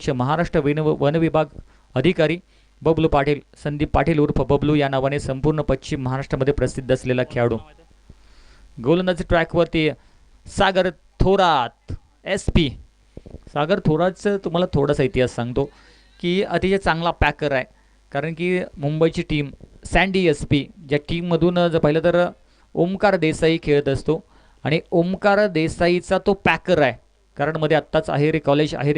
अध्यक्ष महाराष्ट्र वन विभाग अधिकारी बबलू पाटील, संदीप पाटील उर्फ बबलू या नावाने संपूर्ण पश्चिम महाराष्ट्रामध्ये प्रसिद्ध असलेला खेळाडू. गोलंदाजी ट्रॅकवरती सागर थोरात SP. सागर थोरातचं तुम्हाला थोडासा इतिहास सांगतो की अतिशय चांगला पॅकर आहे. कारण की मुंबईची टीम सँडी SP ज्या टीममधून जर पाहिलं तर ओमकार देसाई खेळत असतो आणि ओमकार देसाईचा तो पॅकर आहे. कारण मध्ये आत्ताच आहेरे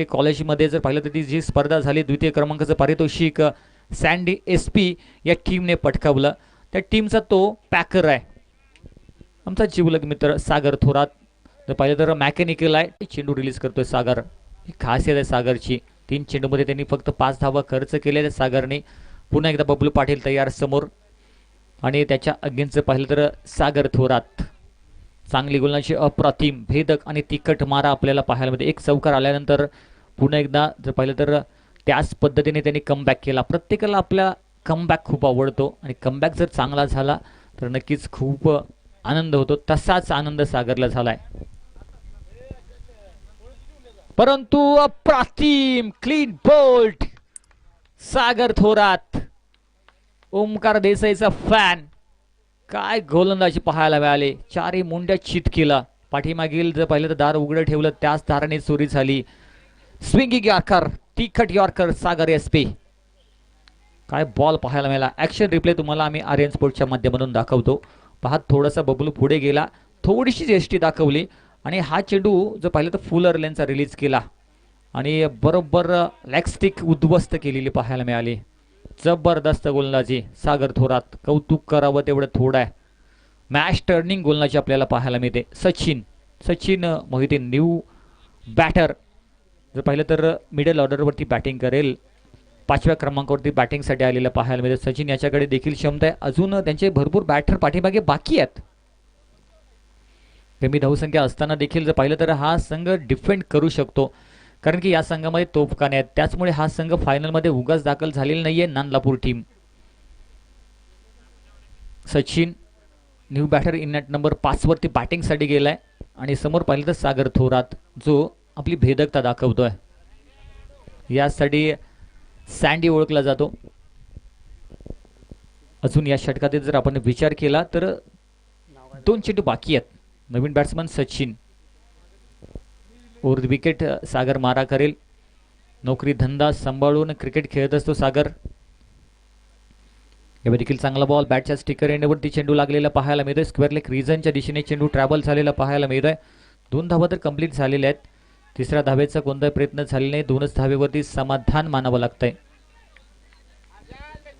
कॉलेजमध्ये जर पाहिलं तर ती जी स्पर्धा झाली द्वितीय क्रमांकाचं पारितोषिक सँडी SP या टीमने पटकावलं. त्या टीमचा तो पॅकर आहे. आमचा जिवलग मित्र सागर थोरात जर पाहिलं तर मॅकॅनिकल आहे. चेंडू रिलीज करतोय सागर. ही खासियत आहे सागरची. 3 चेंडूमध्ये त्यांनी फक्त 5 धावा खर्च केलेल्या सागरने. पुन्हा एकदा बबलू पाटील तयार समोर आणि त्याच्या अगेन्स्ट पाहिलं तर सागर थोरात. चांगली गोलंदाजी अप्रतिम भेदक आणि तिखट मारा आपल्याला पाहायला मिळते. एक चौकार आल्यानंतर पुन्हा एकदा जर पाहिलं तर त्याच पद्धतीने त्यांनी कमबॅक केला. प्रत्येकाला आपला कमबॅक खूप आवडतो आणि कमबॅक जर चांगला झाला तर नक्कीच खूप आनंद होतो. तसाच आनंद सागरला झालाय. परंतु अप्रतिम क्लीन बोल्ट सागर थोरात. ओमकार देसाईचा फॅन. काय गोलंदाजी पाहायला मिळाले. 4ही मुंड्या चित केला. पाठीमागील जर पाहिलं तर दार उघडं ठेवलं त्याच दाराने चोरी झाली. स्विंगिंग यॉर्कर तिखट यॉर्कर सागर SP. काय बॉल पाहायला मिळाला. ॲक्शन रिप्ले तुम्हाला आम्ही आर्यन स्पोर्ट्सच्या माध्यमातून दाखवतो. पाहत थोडासा बबलू पुढे गेला. थोडीशी जेष्टी दाखवली आणि हा चेंडू जर पाहिलं तर फुलर लेनचा रिलीज केला आणि बरोबर लेगस्टिक उद्ध्वस्त केलेली पाहायला मिळाली. जबरदस्त गोलंदाजी सागर थोरात. कौतुक करावं तेवढं थोडं आहे. मॅच टर्निंग गोलंदाजी आपल्याला पाहायला मिळते. सचिन मोहिते न्यू बॅटर जर पाहिलं तर मिडल ऑर्डरवरती बॅटिंग करेल. 5व्या क्रमांकावरती बॅटिंगसाठी आलेला पाहायला मिळते. सचिन याच्याकडे देखील क्षमता आहे. अजून त्यांचे भरपूर बॅटर पाठीमागे बाकी आहेत. कमी धावसंख्या असताना देखील जर पाहिलं तर हा संघ डिफेंड करू शकतो. कारण की या संघामध्ये तोफखाने आहेत. त्याचमुळे हा संघ फायनलमध्ये उगाच दाखल झालेला नाहीये. Nandlapur team. Sachin new batter in at number 5 वरती बॅटिंगसाठी गेलाय आणि समोर पाहिलं तर सागर थोरात जो आपली भेदकता दाखवतोय. यासाठी सँडी ओळखला जातो. अजून या षटकातील जर आपण विचार केला तर 2 चेंडू बाकी आहेत. नवीन batsman Sachin. Over the wicket Sagar मारा करेल. नोकरी धंदा सांभाळून क्रिकेट खेळत असतो सागर. यावेळी देखील चांगला बॉल बॅटच्या स्टिकर एंडवरती चेंडू लागलेला पाहायला मिळतोय. स्क्वेअर लेग रिजनच्या दिशेने चेंडू ट्रॅव्हल झालेला पाहायला मिळतोय. 2 धावा तर कंप्लीट झालेल्या आहेत. 3ऱ्या धावेचा कोणताही प्रयत्न झालेला नाही. 2च धावेवरती समाधान मानावं लागतंय.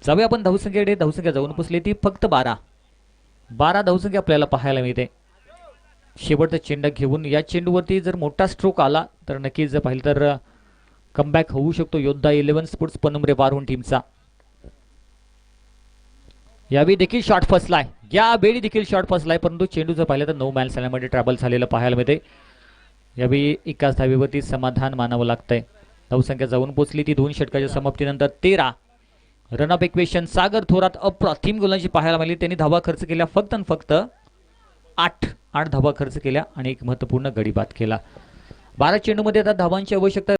जाऊया आपण धावसंख्येकडे. धावसंख्या जाऊन पोचली ती फक्त 12 धावसंख्या आपल्याला पाहायला मिळते. शेवटचा चेंडू घेऊन या चेंडूवरती जर मोठा स्ट्रोक आला तर नक्कीच जर पाहिलं तर कमबॅक होऊ शकतो योद्धा 11 स्पोर्ट्स पनमरे वारून टीमचा. यावेळी देखील शॉट फसलाय. परंतु चेंडू जर पाहिलं तर 9 मॅन सॅल्यामध्ये ट्रॅव्हल झालेलं पाहायला मिळते. यावेळी एकाच धावेवरती समाधान मानावं लागतंय. धावसंख्या जाऊन पोचली ती 2 षटकाच्या समाप्तीनंतर 13. रनअप इक्वेशन सागर थोरात अप्रतिम गोलंदाजी पाहायला मिळाली. त्यांनी धावा खर्च केल्या फक्त 8 धावा खर्च केल्या आणि एक महत्त्वपूर्ण गडी बाद केला. 12 चेंडूमध्ये आता धावांची आवश्यकता